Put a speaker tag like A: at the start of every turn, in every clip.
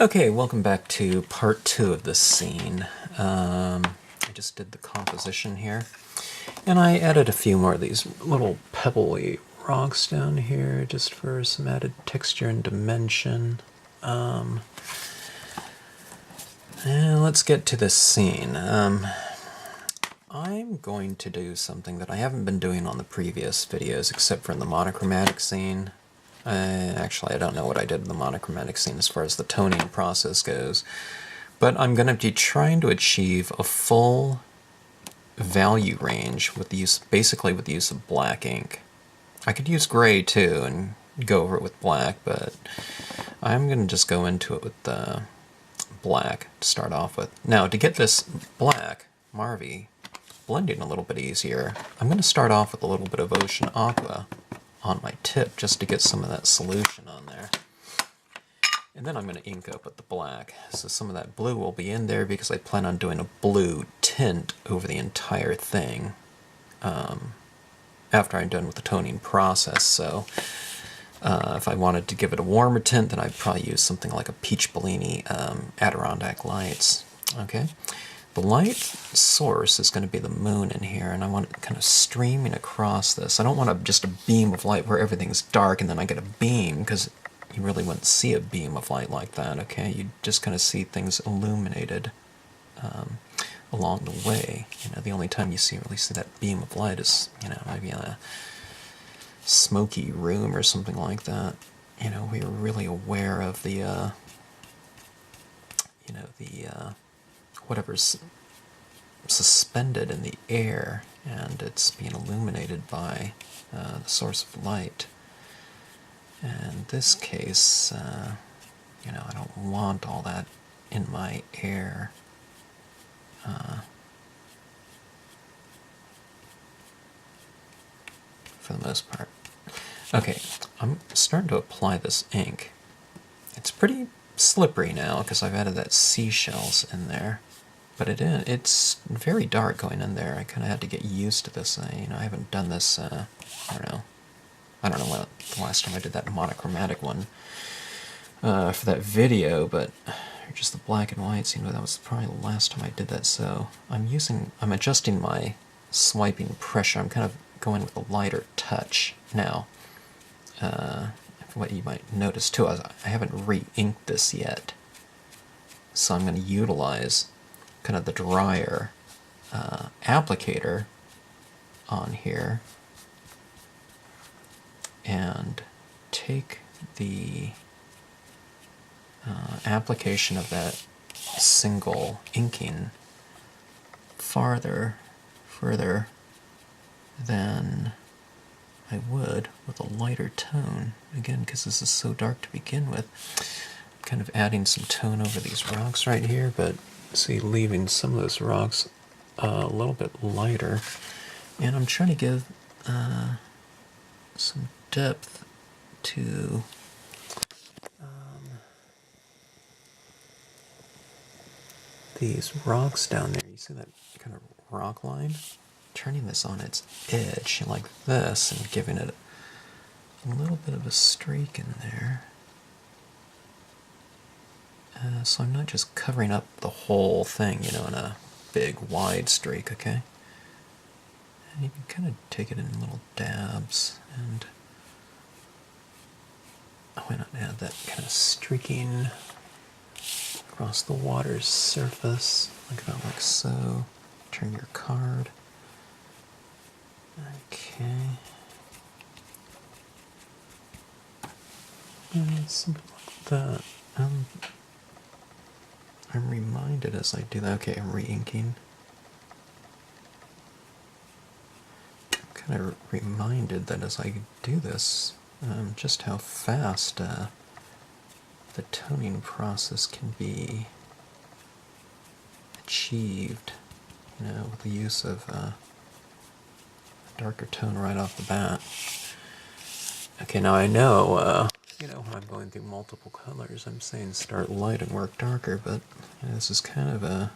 A: Okay, welcome back to part 2 of this scene. I just did the composition here, and I added a few more of these little pebbly rocks down here just for some added texture and dimension. And let's get to this scene. I'm going to do something that I haven't been doing on the previous videos, except for in the monochromatic scene. Actually, I don't know what I did in the monochromatic scene as far as the toning process goes, but I'm going to be trying to achieve a full value range with the use, basically with the use of black ink. I could use gray too and go over it with black, but I'm going to just go into it with black to start off with. Now, to get this black Marvy blending a little bit easier, I'm going to start off with a little bit of Ocean Aqua on my tip just to get some of that solution on there. And then I'm going to ink up with the black. So some of that blue will be in there because I plan on doing a blue tint over the entire thing after I'm done with the toning process. So if I wanted to give it a warmer tint, then I'd probably use something like a Peach Bellini Adirondack Lights. Okay. The light source is going to be the moon in here, and I want it kind of streaming across this. I don't want just a beam of light where everything's dark and then I get a beam, because you really wouldn't see a beam of light like that, okay? You'd just kind of see things illuminated along the way. You know, the only time you really see that beam of light is, you know, maybe in a smoky room or something like that. You know, we're really aware of the, you know, the whatever's suspended in the air, and it's being illuminated by the source of light. And in this case, you know, I don't want all that in my air. For the most part. Okay, I'm starting to apply this ink. It's pretty slippery now because I've added that seashells in there. But it's very dark going in there. I kind of had to get used to this. I haven't done this, I don't know what the last time I did that monochromatic one for that video, but just the black and white seemed like that was probably the last time I did that. So I'm adjusting my swiping pressure. I'm kind of going with a lighter touch now. What you might notice too is I haven't re-inked this yet, so I'm going to utilize kind of the drier applicator on here and take the application of that single inking further than I would with a lighter tone, again because this is so dark to begin with. I'm kind of adding some tone over these rocks right here, but see, leaving some of those rocks a little bit lighter, and I'm trying to give some depth to these rocks down there. You see that kind of rock line? Turning this on its edge like this and giving it a little bit of a streak in there. So I'm not just covering up the whole thing, you know, in a big wide streak, okay? And you can kind of take it in little dabs, and why not add that kind of streaking across the water's surface, like about like so. Turn your card. Okay. And something like that. I'm reminded as I do that. Okay, I'm re-inking. I'm kind of reminded that as I do this, just how fast the toning process can be achieved, you know, with the use of a darker tone right off the bat. Okay, now I know, you know, when I'm going through multiple colors, I'm saying start light and work darker, but you know, this is kind of a...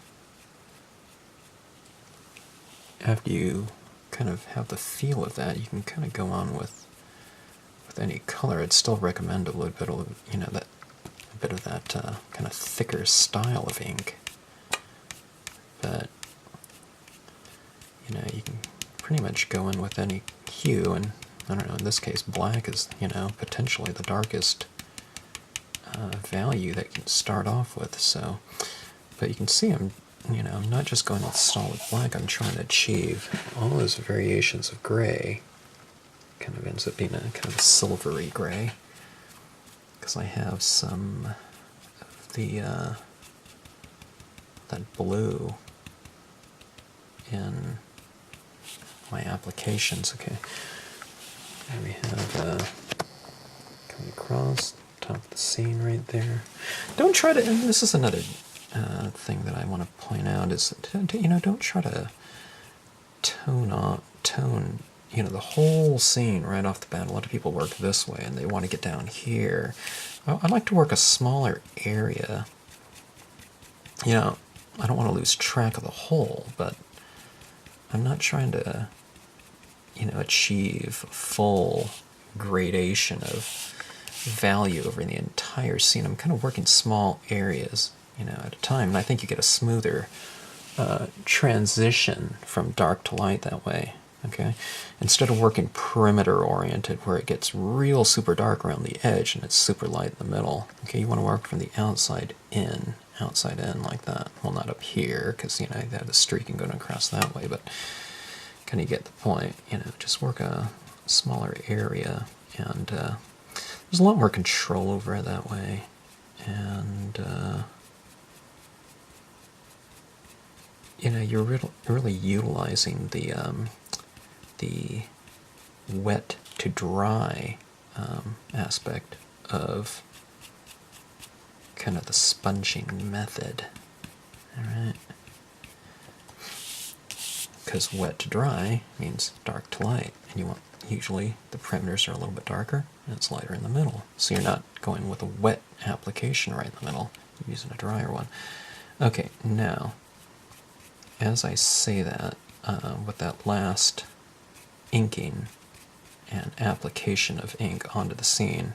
A: After you kind of have the feel of that, you can kind of go on with any color. I'd still recommend a little bit of, you know, that a bit of that kind of thicker style of ink. But, you know, you can pretty much go in with any hue, and I don't know, in this case black is, you know, potentially the darkest value that you can start off with. So, but you can see I'm, you know, I'm not just going with solid black, I'm trying to achieve all those variations of gray. Kind of ends up being a kind of a silvery gray, because I have some of the that blue in my applications. Okay, and we have coming across top of the scene right there. Don't try to, and this is another thing that I want to point out, is you know, don't try to tone you know, the whole scene right off the bat. A lot of people work this way and they want to get down here. I like to work a smaller area. You know, I don't want to lose track of the whole, but I'm not trying to, you know, achieve full gradation of value over the entire scene. I'm kind of working small areas, you know, at a time, and I think you get a smoother transition from dark to light that way. Okay, instead of working perimeter oriented where it gets real super dark around the edge and it's super light in the middle. Okay, you want to work from the outside in like that. Well, not up here, because, you know, you have the streaking going across that way, but kind of get the point. You know, just work a smaller area, and there's a lot more control over it that way. And you know, you're really utilizing the wet to dry aspect of kind of the sponging method. Alright? Because wet to dry means dark to light, and you want, usually the perimeters are a little bit darker and it's lighter in the middle. So you're not going with a wet application right in the middle, you're using a drier one. Okay, now, as I say that, with that last inking and application of ink onto the scene,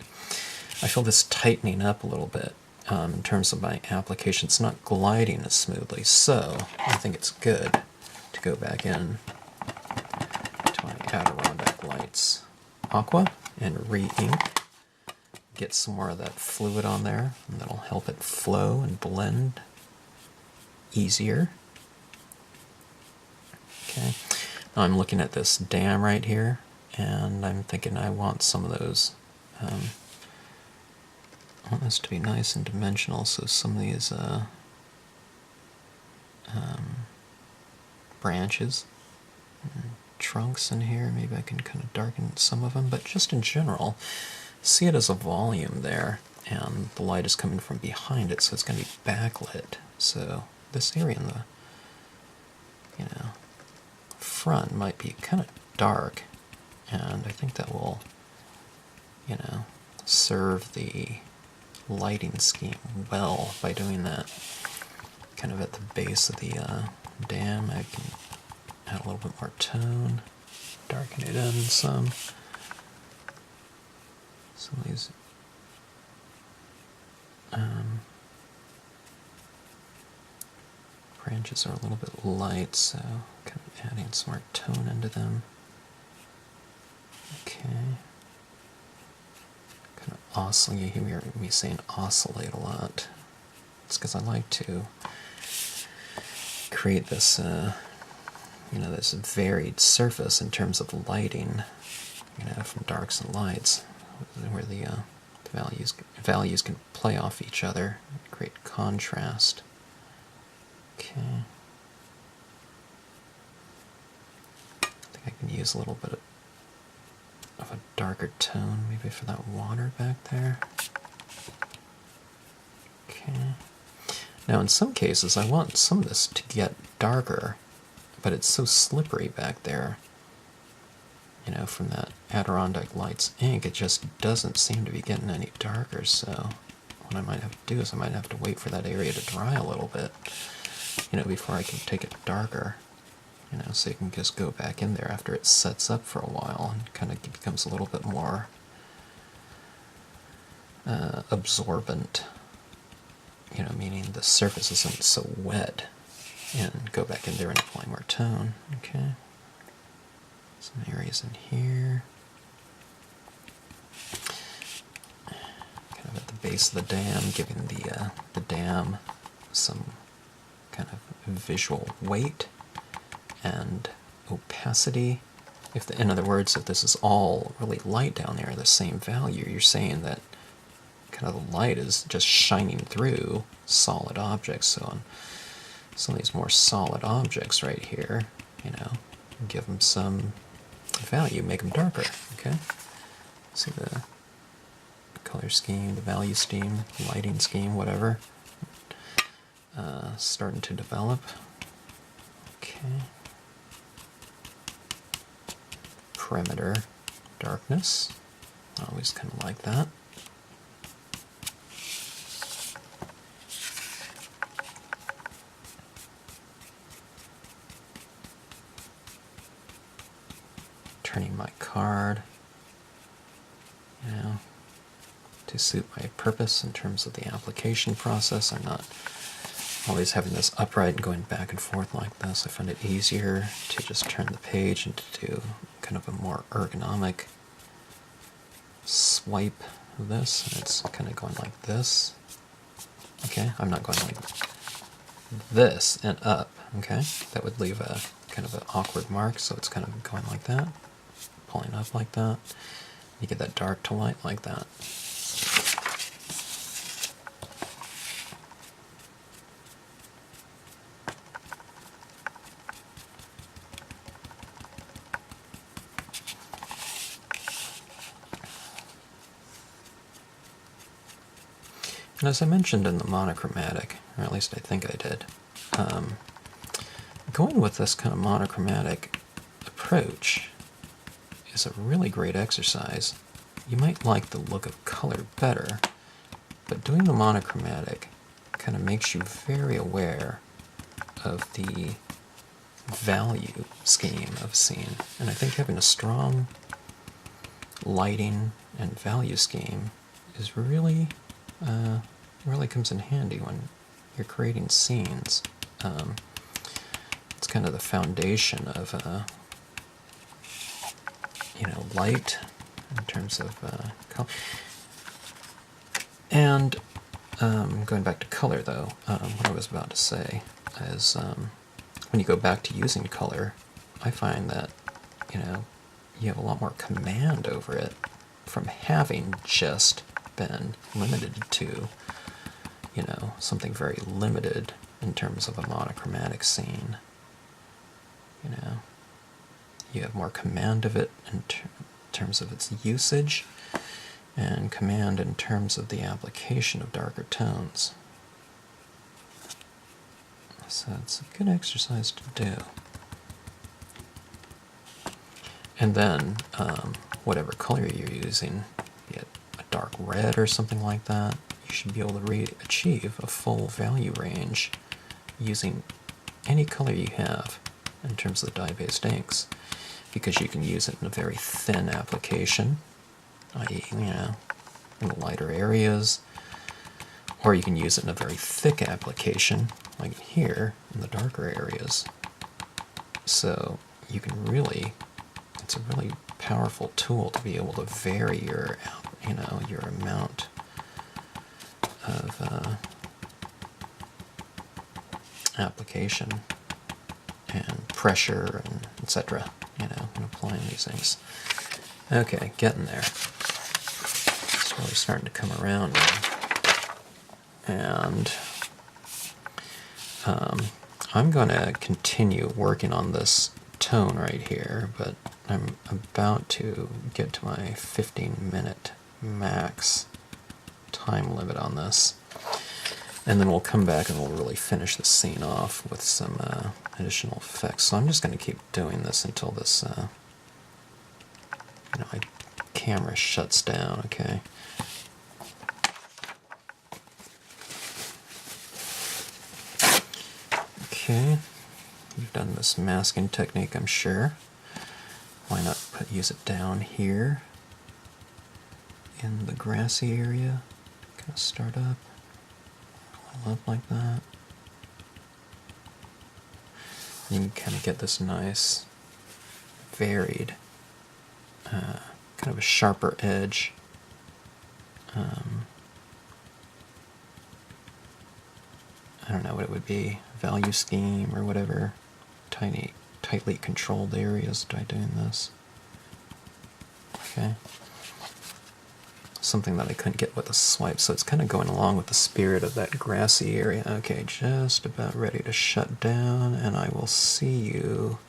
A: I feel this tightening up a little bit in terms of my application. It's not gliding as smoothly, so I think it's good to go back in to my Adirondack Lights Aqua and re-ink, get some more of that fluid on there, and that'll help it flow and blend easier. Okay. Now I'm looking at this dam right here, and I'm thinking I want some of those, I want this to be nice and dimensional, so some of these branches and trunks in here, maybe I can kind of darken some of them, but just in general, see it as a volume there, and the light is coming from behind it, so it's going to be backlit. So this area in the, you know, front might be kind of dark, and I think that will, you know, serve the lighting scheme well by doing that. Kind of at the base of the dam, I can add a little bit more tone, darken it in some. Some of these branches are a little bit light, so kind of adding some more tone into them. Okay. Kind of oscillate. You hear me saying oscillate a lot. It's because I like to create this, you know, this varied surface in terms of lighting, you know, from darks and lights, where the values can play off each other and create contrast. Okay. I think I can use a little bit of a darker tone, maybe for that water back there. Okay. Now in some cases I want some of this to get darker, but it's so slippery back there, you know, from that Adirondack Lights ink, it just doesn't seem to be getting any darker, so what I might have to do is I might have to wait for that area to dry a little bit, you know, before I can take it darker, you know, so you can just go back in there after it sets up for a while and kind of becomes a little bit more absorbent the surface isn't so wet, and go back in there and apply more tone. Okay. Some areas in here. Kind of at the base of the dam, giving the dam some kind of visual weight and opacity. In other words, if this is all really light down there, the same value, you're saying that kind of the light is just shining through solid objects. So on some of these more solid objects right here, you know, give them some value, make them darker. Okay. See the color scheme, the value scheme, lighting scheme, whatever, starting to develop. Okay. Perimeter darkness. Always kind of like that. Turning my card, you know, to suit my purpose in terms of the application process. I'm not always having this upright and going back and forth like this. I find it easier to just turn the page and to do kind of a more ergonomic swipe of this. And it's kind of going like this. Okay, I'm not going like this and up. Okay, that would leave a kind of an awkward mark, so it's kind of going like that, pulling up like that. You get that dark to light like that. And as I mentioned in the monochromatic, or at least I think I did, going with this kind of monochromatic approach is a really great exercise. You might like the look of color better, but doing the monochromatic kind of makes you very aware of the value scheme of a scene. And I think having a strong lighting and value scheme is really comes in handy when you're creating scenes. It's kind of the foundation of you know, light in terms of color. And going back to color, though, what I was about to say is when you go back to using color, I find that, you know, you have a lot more command over it from having just been limited to, you know, something very limited in terms of a monochromatic scene. You know, you have more command of it in terms of its usage, and command in terms of the application of darker tones. So it's a good exercise to do. And then, whatever color you're using, be it a dark red or something like that, you should be able to achieve a full value range using any color you have in terms of the dye-based inks, because you can use it in a very thin application, i.e., you know, in the lighter areas, or you can use it in a very thick application, like here, in the darker areas. So you can really, it's a really powerful tool to be able to vary your, you know, your amount of application and pressure and etc., you know, in applying these things. Okay, getting there. It's really starting to come around now. And I'm going to continue working on this tone right here, but I'm about to get to my 15-minute max time limit on this. And then we'll come back and we'll really finish the scene off with some additional effects. So I'm just going to keep doing this until this, you know, my camera shuts down, okay? Okay, you've done this masking technique, I'm sure. Why not use it down here in the grassy area? Kind of start up pull up like that. You can kind of get this nice, varied, kind of a sharper edge. I don't know what it would be, value scheme or whatever, tightly controlled areas by doing this. Okay. Something that I couldn't get with a swipe, so it's kind of going along with the spirit of that grassy area. Okay, just about ready to shut down, and I will see you